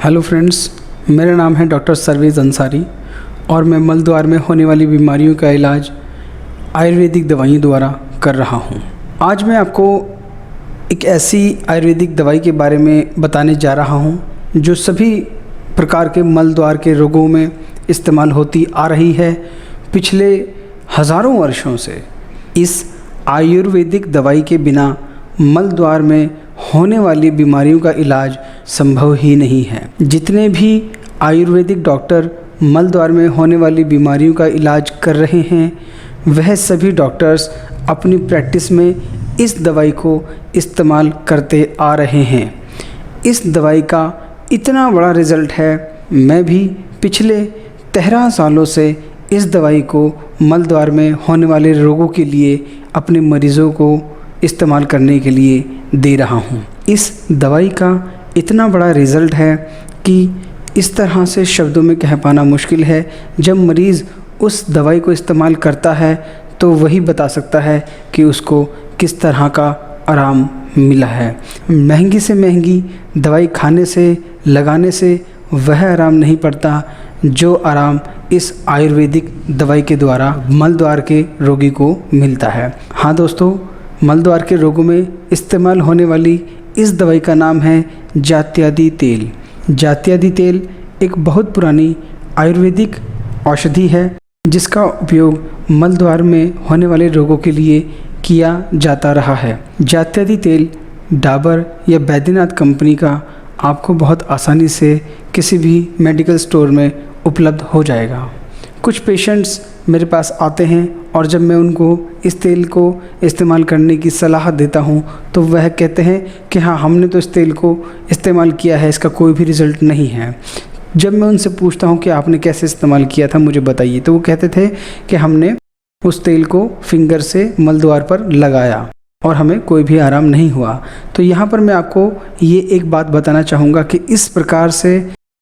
Hello friends, मेरा नाम है डॉक्टर सरवेज अंसारी और मैं मल द्वार में होने वाली बीमारियों का इलाज आयुर्वेदिक दवाइयों द्वारा कर रहा हूं। आज मैं आपको एक ऐसी आयुर्वेदिक दवाई के बारे में बताने जा रहा हूं जो सभी प्रकार के मल द्वार के रोगों में इस्तेमाल होती आ रही है पिछले हज़ारों वर्षों से। इस आयुर्वेदिक दवाई के बिना मल द्वार में होने वाली बीमारियों का इलाज संभव ही नहीं है। जितने भी आयुर्वेदिक डॉक्टर मल द्वार में होने वाली बीमारियों का इलाज कर रहे हैं, वह सभी डॉक्टर्स अपनी प्रैक्टिस में इस दवाई को इस्तेमाल करते आ रहे हैं। इस दवाई का इतना बड़ा रिज़ल्ट है, मैं भी पिछले 13 सालों से इस दवाई को मल द्वार में होने वाले रोगों के लिए अपने मरीज़ों को इस्तेमाल करने के लिए दे रहा हूँ। इस दवाई का इतना बड़ा रिज़ल्ट है कि इस तरह से शब्दों में कह पाना मुश्किल है। जब मरीज़ उस दवाई को इस्तेमाल करता है तो वही बता सकता है कि उसको किस तरह का आराम मिला है। महंगी से महंगी दवाई खाने से, लगाने से वह आराम नहीं पड़ता जो आराम इस आयुर्वेदिक दवाई के द्वारा मल द्वार के रोगी को मिलता है। हाँ दोस्तों, मल द्वार के रोगों में इस्तेमाल होने वाली इस दवाई का नाम है जात्यादि तेल। जात्यादि तेल एक बहुत पुरानी आयुर्वेदिक औषधि है जिसका उपयोग मल द्वार में होने वाले रोगों के लिए किया जाता रहा है। जात्यादि तेल डाबर या बैद्यनाथ कंपनी का आपको बहुत आसानी से किसी भी मेडिकल स्टोर में उपलब्ध हो जाएगा। कुछ पेशेंट्स मेरे पास आते हैं और जब मैं उनको इस तेल को इस्तेमाल करने की सलाह देता हूं तो वह कहते हैं कि हाँ, हमने तो इस तेल को इस्तेमाल किया है, इसका कोई भी रिज़ल्ट नहीं है। जब मैं उनसे पूछता हूं कि आपने कैसे इस्तेमाल किया था, मुझे बताइए, तो वो कहते थे कि हमने उस तेल को फिंगर से मल द्वार पर लगाया और हमें कोई भी आराम नहीं हुआ। तो यहाँ पर मैं आपको ये एक बात बताना चाहूँगा कि इस प्रकार से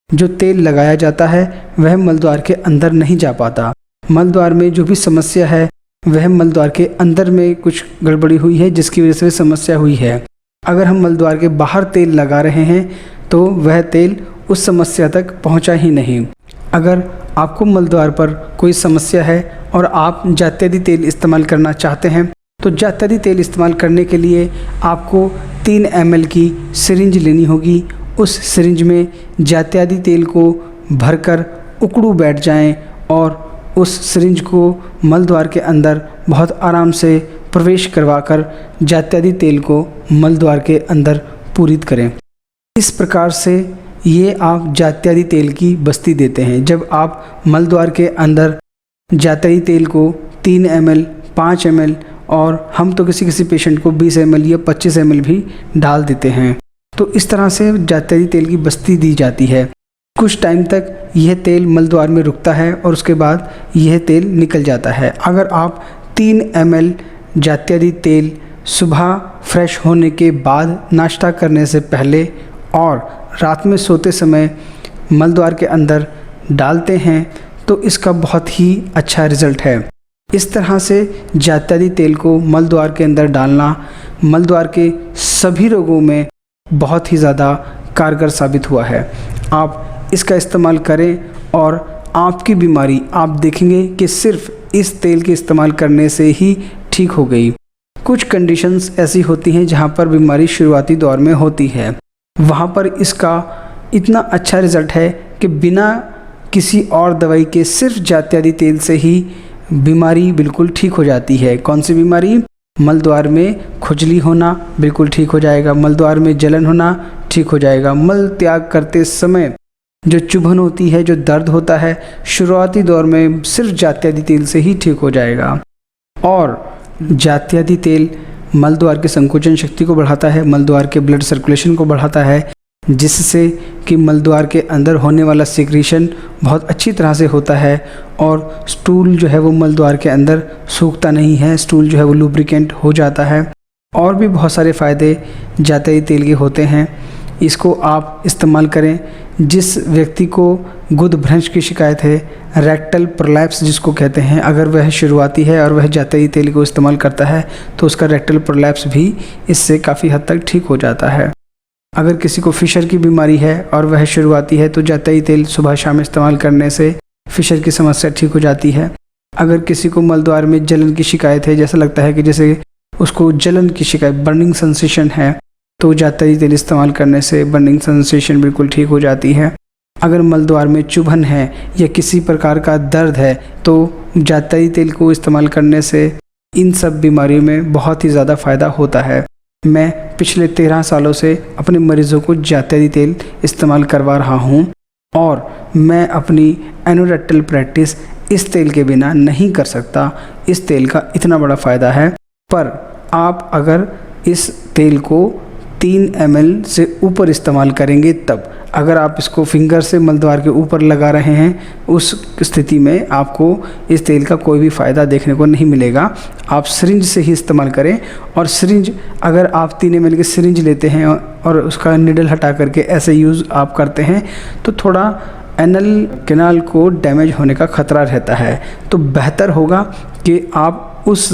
जो तेल लगाया जाता है वह मल द्वार के अंदर नहीं जा पाता। मल द्वार में जो भी समस्या है वह मल द्वार के अंदर में कुछ गड़बड़ी हुई है जिसकी वजह से समस्या हुई है। अगर हम मल द्वार के बाहर तेल लगा रहे हैं तो वह तेल उस समस्या तक पहुंचा ही नहीं। अगर आपको मल द्वार पर कोई समस्या है और आप जात्यादि तेल इस्तेमाल करना चाहते हैं तो जात्यादि तेल इस्तेमाल करने के लिए आपको 3 ml की सिरिंज लेनी होगी। उस सिरिंज में जात्यादि तेल को भरकर उकड़ू बैठ जाएं और उस सिरिंज को मल द्वार के अंदर बहुत आराम से प्रवेश करवाकर जात्यादि तेल को मल द्वार के अंदर पूरित करें। इस प्रकार से ये आप जात्यादि तेल की बस्ती देते हैं। जब आप मल द्वार के अंदर जात्यादि तेल को 3 ml, 5 ml और हम तो किसी पेशेंट को 20 ml या 25 ml भी डाल देते हैं, तो इस तरह से जात्यादि तेल की बस्ती दी जाती है। कुछ टाइम तक यह तेल मल द्वार में रुकता है और उसके बाद यह तेल निकल जाता है। अगर आप 3 ml जात्यादि तेल सुबह फ्रेश होने के बाद, नाश्ता करने से पहले और रात में सोते समय मल द्वार के अंदर डालते हैं तो इसका बहुत ही अच्छा रिज़ल्ट है। इस तरह से जात्यादि तेल को मल द्वार के अंदर डालना मल द्वार के सभी रोगों में बहुत ही ज़्यादा कारगर साबित हुआ है। आप इसका इस्तेमाल करें और आपकी बीमारी आप देखेंगे कि सिर्फ इस तेल के इस्तेमाल करने से ही ठीक हो गई। कुछ कंडीशंस ऐसी होती हैं जहां पर बीमारी शुरुआती दौर में होती है, वहां पर इसका इतना अच्छा रिज़ल्ट है कि बिना किसी और दवाई के सिर्फ जात्यादि तेल से ही बीमारी बिल्कुल ठीक हो जाती है। कौन सी बीमारी? मल द्वार में खुजली होना बिल्कुल ठीक हो जाएगा, मल द्वार में जलन होना ठीक हो जाएगा, मल त्याग करते समय जो चुभन होती है, जो दर्द होता है, शुरुआती दौर में सिर्फ जात्यादि तेल से ही ठीक हो जाएगा। और जात्यादि तेल मल द्वार की संकोचन शक्ति को बढ़ाता है, मल द्वार के ब्लड सर्कुलेशन को बढ़ाता है, जिससे कि मल द्वार के अंदर होने वाला सिक्रीशन बहुत अच्छी तरह से होता है और स्टूल जो है वो मल द्वार के अंदर सूखता नहीं है, स्टूल जो है वो लुब्रिकेंट हो जाता है। और भी बहुत सारे फ़ायदे जात्यादि तेल के होते हैं। इसको आप इस्तेमाल करें। जिस व्यक्ति को गुदभ्रंश की शिकायत है, रेक्टल प्रोलैप्स जिसको कहते हैं, अगर वह शुरुआती है और वह जात्यादि तेल को इस्तेमाल करता है तो उसका रेक्टल प्रोलैप्स भी इससे काफ़ी हद तक ठीक हो जाता है। अगर किसी को फिशर की बीमारी है और वह शुरुआती है तो जात्यई तेल सुबह शाम इस्तेमाल करने से फिशर की समस्या ठीक हो जाती है। अगर किसी को मलद्वार में जलन की शिकायत है, जैसा लगता है कि जैसे उसको जलन की शिकायत, बर्निंग सेंसेशन है, तो जात्यई तेल इस्तेमाल करने से बर्निंग सेंसेशन बिल्कुल ठीक हो जाती है। अगर मलद्वार में चुभन है या किसी प्रकार का दर्द है तो जात्यई तेल को इस्तेमाल करने से इन सब बीमारियों में बहुत ही ज़्यादा फ़ायदा होता है। मैं पिछले 13 सालों से अपने मरीज़ों को जात्यई तेल इस्तेमाल करवा रहा हूँ और मैं अपनी एनोरेक्टल प्रैक्टिस इस तेल के बिना नहीं कर सकता। इस तेल का इतना बड़ा फ़ायदा है। पर आप अगर इस तेल को 3 ml से ऊपर इस्तेमाल करेंगे तब, अगर आप इसको फिंगर से मलद्वार के ऊपर लगा रहे हैं उस स्थिति में आपको इस तेल का कोई भी फ़ायदा देखने को नहीं मिलेगा। आप सिरिंज से ही इस्तेमाल करें। और सिरिंज, अगर आप 3 ml की सिरिंज लेते हैं और उसका निडल हटा करके ऐसे यूज़ आप करते हैं तो थोड़ा एनल कैनाल को डैमेज होने का ख़तरा रहता है। तो बेहतर होगा कि आप उस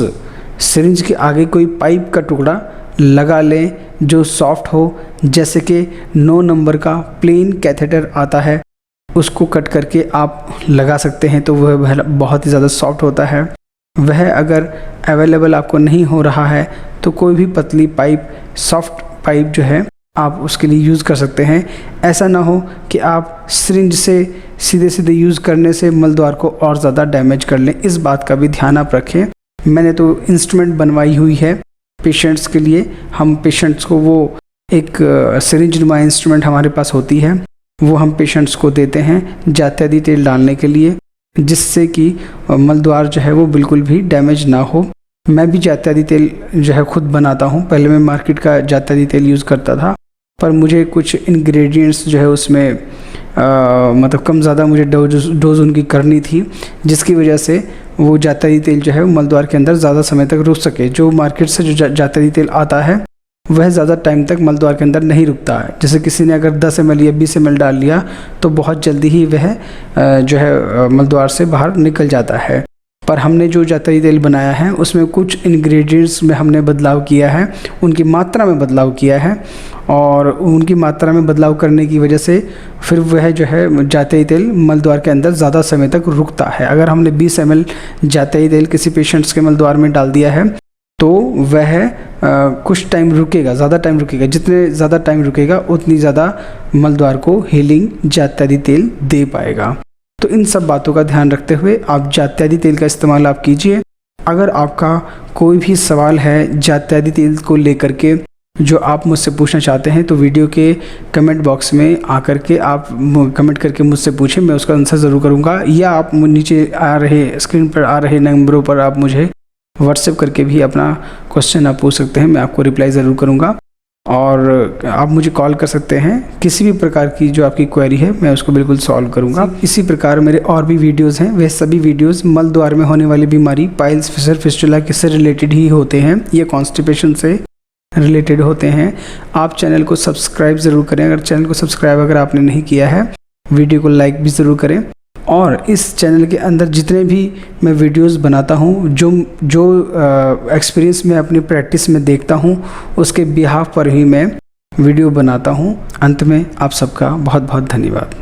सिरिंज के आगे कोई पाइप का टुकड़ा लगा लें जो सॉफ्ट हो, जैसे कि 9 नंबर का प्लेन कैथेटर आता है, उसको कट करके आप लगा सकते हैं तो वह बहुत ही ज़्यादा सॉफ्ट होता है। वह अगर अवेलेबल आपको नहीं हो रहा है तो कोई भी पतली पाइप, सॉफ्ट पाइप जो है आप उसके लिए यूज़ कर सकते हैं। ऐसा ना हो कि आप सिरिंज से सीधे सीधे यूज़ करने से मलद्वार को और ज़्यादा डैमेज कर लें। इस बात का भी ध्यान आप रखें। मैंने तो इंस्ट्रूमेंट बनवाई हुई है पेशेंट्स के लिए। हम पेशेंट्स को वो एक सिरिंज नुमा इंस्ट्रूमेंट हमारे पास होती है, वो हम पेशेंट्स को देते हैं जात्यई तेल डालने के लिए, जिससे कि मलद्वार जो है वो बिल्कुल भी डैमेज ना हो। मैं भी जात्यई तेल जो है खुद बनाता हूँ। पहले मैं मार्केट का जात्यई तेल यूज़ करता था, पर मुझे कुछ इंग्रेडिएंट्स जो है उसमें मतलब कम ज़्यादा मुझे डोज उनकी करनी थी, जिसकी वजह से वो जात्यई तेल जो है मलद्वार के अंदर ज़्यादा समय तक रुक सके। जो मार्केट से जो जात्यई तेल आता है वह ज़्यादा टाइम तक मलद्वार के अंदर नहीं रुकता है। जैसे किसी ने अगर 10 ml या 20 ml डाल लिया तो बहुत जल्दी ही वह जो है मलद्वार से बाहर निकल जाता है। पर हमने जो जात्यई तेल बनाया है उसमें कुछ इंग्रेडिएंट्स में हमने बदलाव किया है, उनकी मात्रा में बदलाव किया है, और उनकी मात्रा में बदलाव करने की वजह से फिर वह जो है जात्यई तेल मलद्वार के अंदर ज़्यादा समय तक रुकता है। अगर हमने 20 ml जात्यई तेल किसी पेशेंट्स के मलद्वार में डाल दिया है तो वह कुछ टाइम रुकेगा, ज़्यादा टाइम रुकेगा। जितने ज़्यादा टाइम रुकेगा उतनी ज़्यादा मलद्वार को हीलिंग जात्यई तेल दे पाएगा। तो इन सब बातों का ध्यान रखते हुए आप जात्यई तेल का इस्तेमाल आप कीजिए। अगर आपका कोई भी सवाल है जात्यई तेल को लेकर के जो आप मुझसे पूछना चाहते हैं तो वीडियो के कमेंट बॉक्स में आकर के आप कमेंट करके मुझसे पूछें, मैं उसका आंसर ज़रूर करूँगा। या आप नीचे आ रहे स्क्रीन पर आ रहे नंबरों पर आप मुझे व्हाट्सएप करके भी अपना क्वेश्चन आप पूछ सकते हैं, मैं आपको रिप्लाई ज़रूर करूँगा। और आप मुझे कॉल कर सकते हैं, किसी भी प्रकार की जो आपकी क्वेरी है मैं उसको बिल्कुल सॉल्व करूंगा। इसी प्रकार मेरे और भी वीडियोस हैं, वे सभी वीडियोस मलद्वार में होने वाली बीमारी पाइल्स, फिशर, फिस्टुला से रिलेटेड ही होते हैं या कॉन्स्टिपेशन से रिलेटेड होते हैं। आप चैनल को सब्सक्राइब ज़रूर करें। अगर चैनल को सब्सक्राइब अगर आपने नहीं किया है, वीडियो को लाइक भी ज़रूर करें। और इस चैनल के अंदर जितने भी मैं वीडियोस बनाता हूँ, जो एक्सपीरियंस मैं अपनी प्रैक्टिस में देखता हूँ, उसके बिहाफ पर ही मैं वीडियो बनाता हूँ। अंत में आप सबका बहुत बहुत धन्यवाद।